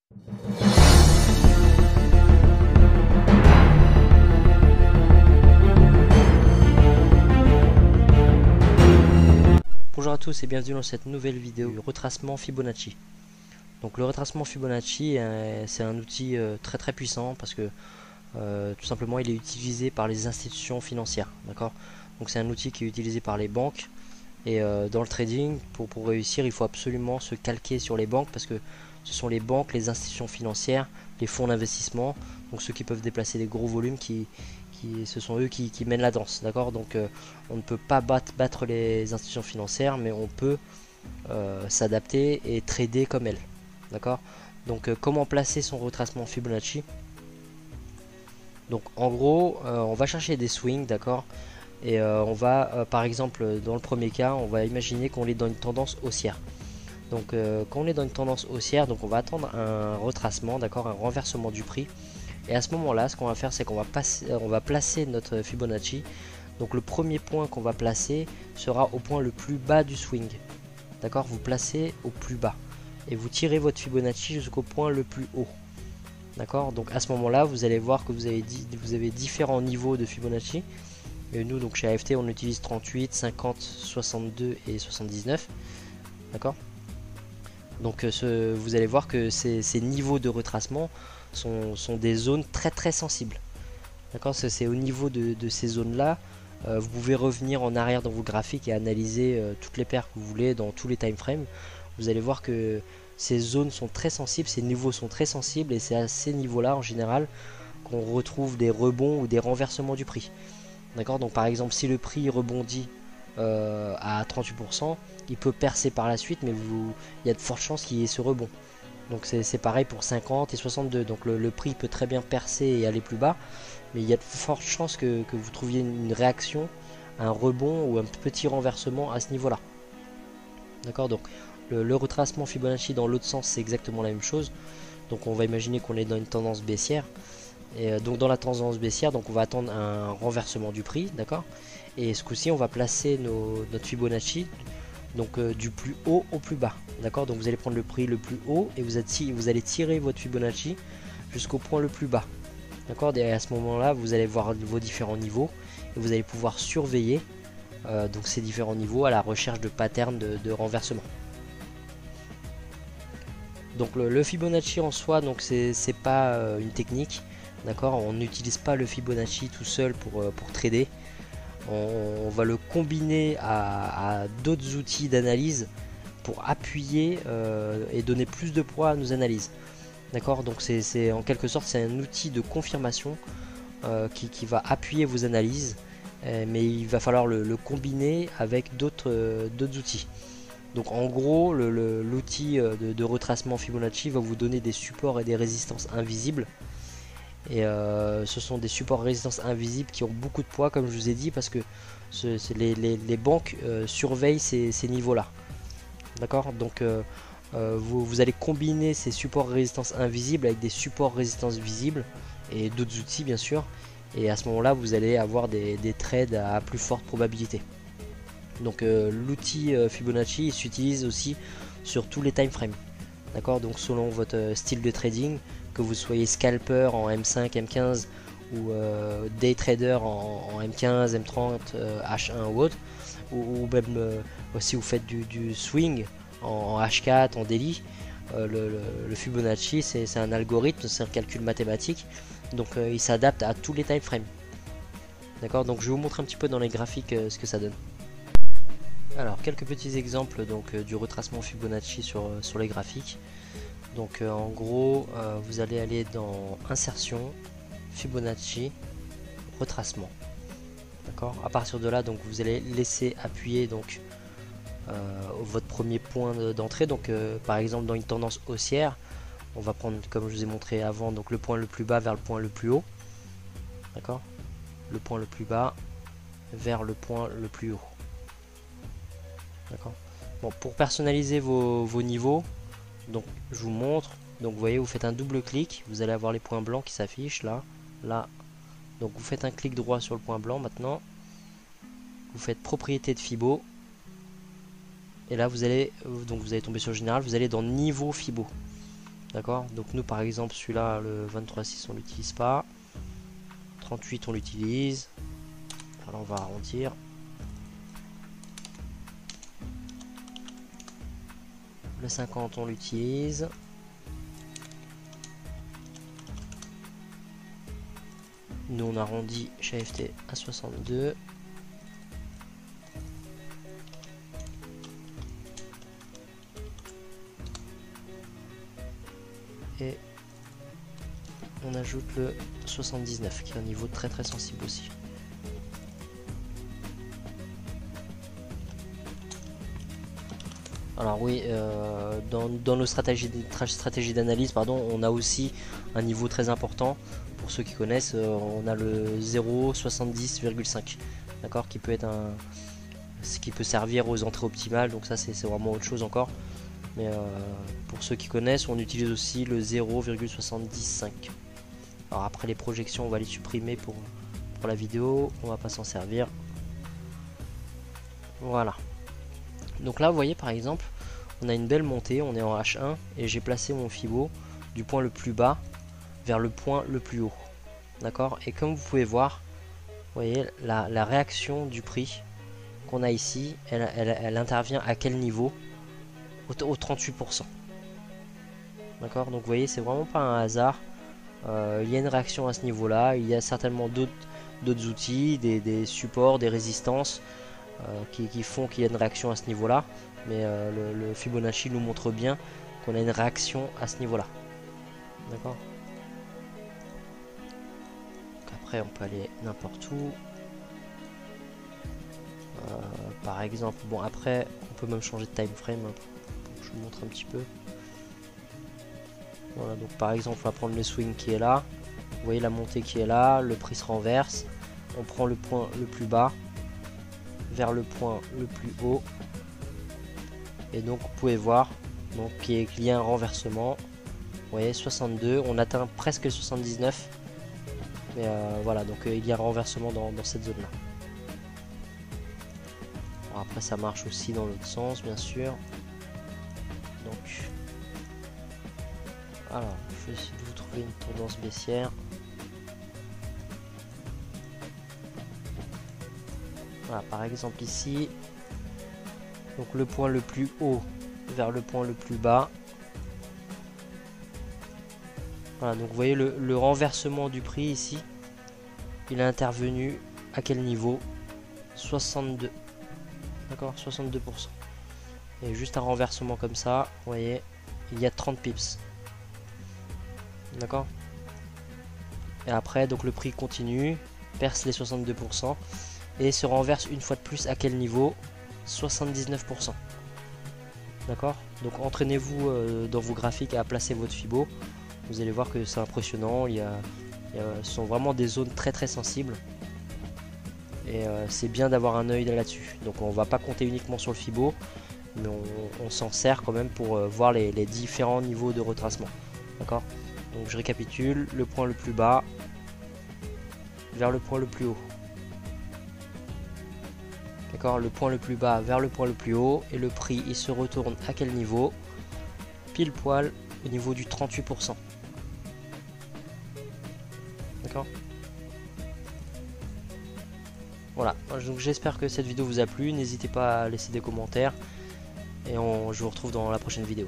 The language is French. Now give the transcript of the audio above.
Bonjour à tous et bienvenue dans cette nouvelle vidéo du retracement Fibonacci. Donc le retracement Fibonacci, c'est un outil très puissant parce que tout simplement il est utilisé par les institutions financières. D'accord. Donc c'est un outil qui est utilisé par les banques et dans le trading, pour réussir, il faut absolument se calquer sur les banques parce que ce sont les banques, les institutions financières, les fonds d'investissement, donc ceux qui peuvent déplacer des gros volumes ce sont eux qui mènent la danse, d'accord. Donc on ne peut pas battre les institutions financières, mais on peut s'adapter et trader comme elles, d'accord. Donc comment placer son retracement Fibonacci? Donc en gros, on va chercher des swings, d'accord, et on va par exemple dans le premier cas, on va imaginer qu'on est dans une tendance haussière. Donc quand on est dans une tendance haussière, donc on va attendre un retracement, d'accord, un renversement du prix. Et à ce moment-là, ce qu'on va faire, c'est qu'on va placer notre Fibonacci. Donc le premier point qu'on va placer sera au point le plus bas du swing. D'accord, vous placez au plus bas. Et vous tirez votre Fibonacci jusqu'au point le plus haut. D'accord, donc à ce moment-là, vous allez voir que vous avez différents niveaux de Fibonacci. Et nous, donc chez AFT, on utilise 38, 50, 62 et 79. D'accord. Donc vous allez voir que ces niveaux de retracement sont des zones très sensibles. D'accord, c'est au niveau de ces zones là, vous pouvez revenir en arrière dans vos graphiques et analyser toutes les paires que vous voulez dans tous les time frames. Vous allez voir que ces zones sont très sensibles, ces niveaux sont très sensibles, et c'est à ces niveaux là en général qu'on retrouve des rebonds ou des renversements du prix. D'accord, donc par exemple si le prix rebondit à 38%, il peut percer par la suite, mais il y a de fortes chances qu'il y ait ce rebond. Donc c'est pareil pour 50 et 62. Donc le prix peut très bien percer et aller plus bas, mais il y a de fortes chances que vous trouviez une réaction, un rebond ou un petit renversement à ce niveau-là. D'accord, donc le retracement Fibonacci dans l'autre sens, c'est exactement la même chose. Donc on va imaginer qu'on est dans une tendance baissière. Et donc dans la tendance baissière, donc on va attendre un renversement du prix, d'accord. Et ce coup-ci, on va placer notre Fibonacci donc du plus haut au plus bas, d'accord. Donc vous allez prendre le prix le plus haut et vous allez tirer votre Fibonacci jusqu'au point le plus bas, d'accord. Et à ce moment-là, vous allez voir vos différents niveaux et vous allez pouvoir surveiller donc ces différents niveaux à la recherche de patterns de renversement. Donc le Fibonacci en soi, donc c'est pas une technique, d'accord. On n'utilise pas le Fibonacci tout seul pour trader. On va le combiner à d'autres outils d'analyse pour appuyer et donner plus de poids à nos analyses. D'accord, donc c'est en quelque sorte c'est un outil de confirmation qui va appuyer vos analyses, mais il va falloir le combiner avec d'autres outils. Donc en gros, l'outil de retracement Fibonacci va vous donner des supports et des résistances invisibles. Et ce sont des supports résistance invisibles qui ont beaucoup de poids, comme je vous ai dit, parce que les banques surveillent ces niveaux là, d'accord. Donc vous allez combiner ces supports résistance invisibles avec des supports résistance visibles et d'autres outils bien sûr, et à ce moment là vous allez avoir des trades à plus forte probabilité. Donc l'outil Fibonacci s'utilise aussi sur tous les time frames, d'accord. Donc selon votre style de trading, que vous soyez scalper en M5, M15 ou day trader en M15, M30, H1 ou autre, ou même si vous faites du swing en H4, en daily, le Fibonacci c'est un algorithme, c'est un calcul mathématique, donc il s'adapte à tous les time frames, d'accord. Donc je vais vous montrer un petit peu dans les graphiques ce que ça donne. Alors quelques petits exemples donc du retracement Fibonacci sur les graphiques. Donc en gros vous allez aller dans insertion, Fibonacci, retracement, d'accord. À partir de là, donc vous allez laisser appuyer donc votre premier point d'entrée. Donc par exemple dans une tendance haussière, on va prendre, comme je vous ai montré avant, donc le point le plus bas vers le point le plus haut, d'accord. Le point le plus bas vers le point le plus haut, d'accord. Bon, pour personnaliser vos niveaux, donc je vous montre. Donc vous voyez, vous faites un double clic, vous allez avoir les points blancs qui s'affichent là, là. Donc vous faites un clic droit sur le point blanc. Maintenant vous faites propriété de Fibo, et là vous allez tomber sur le général, vous allez dans niveau Fibo. D'accord, donc nous par exemple celui-là, le 23,6 on l'utilise pas. 38 on l'utilise. Alors on va arrondir. Le 50 on l'utilise. Nous on arrondit chez AFT à 62. Et on ajoute le 79 qui est un niveau très sensible aussi. Alors oui, dans nos stratégies d'analyse, pardon, on a aussi un niveau très important. Pour ceux qui connaissent, on a le 0,70,5, d'accord, qui peut être ce qui peut servir aux entrées optimales. Donc ça, c'est vraiment autre chose encore. Mais pour ceux qui connaissent, on utilise aussi le 0,75. Alors après les projections, on va les supprimer pour la vidéo. On va pas s'en servir. Voilà. Donc là, vous voyez par exemple, on a une belle montée. On est en H1 et j'ai placé mon Fibo du point le plus bas vers le point le plus haut. D'accord. Et comme vous pouvez voir, vous voyez la réaction du prix qu'on a ici, elle intervient à quel niveau? Au 38%. D'accord, donc vous voyez, c'est vraiment pas un hasard. Il y a une réaction à ce niveau là. Il y a certainement d'autres outils, des supports, des résistances qui font qu'il y a une réaction à ce niveau là. Mais le Fibonacci nous montre bien qu'on a une réaction à ce niveau là. D'accord. Après on peut aller n'importe où. Par exemple, bon après on peut même changer de time frame. Je vous montre un petit peu. Voilà, donc par exemple on va prendre le swing qui est là. Vous voyez la montée qui est là, le prix se renverse. On prend le point le plus bas vers le point le plus haut. Et donc vous pouvez voir qu'il y a un renversement. Vous voyez 62, on atteint presque 79. Mais voilà, donc il y a un renversement dans cette zone là. Bon, après ça marche aussi dans l'autre sens bien sûr. Donc alors je vais essayer de vous trouver une tendance baissière. Voilà, par exemple ici, donc le point le plus haut vers le point le plus bas. Voilà, donc vous voyez le renversement du prix ici, il est intervenu à quel niveau? 62. D'accord, 62%. Et juste un renversement comme ça, vous voyez, il y a 30 pips. D'accord. Et après, donc le prix continue, perce les 62% et se renverse une fois de plus à quel niveau? 79%. D'accord. Donc entraînez-vous dans vos graphiques à placer votre Fibo. Vous allez voir que c'est impressionnant. Ce sont vraiment des zones très sensibles. Et c'est bien d'avoir un œil là-dessus. Donc on va pas compter uniquement sur le Fibo, mais on s'en sert quand même pour voir les différents niveaux de retracement. D'accord. Donc je récapitule, le point le plus bas vers le point le plus haut. D'accord, le point le plus bas vers le point le plus haut. Et le prix il se retourne à quel niveau? Pile poil au niveau du 38%. D'accord. Voilà, donc j'espère que cette vidéo vous a plu. N'hésitez pas à laisser des commentaires. Et je vous retrouve dans la prochaine vidéo.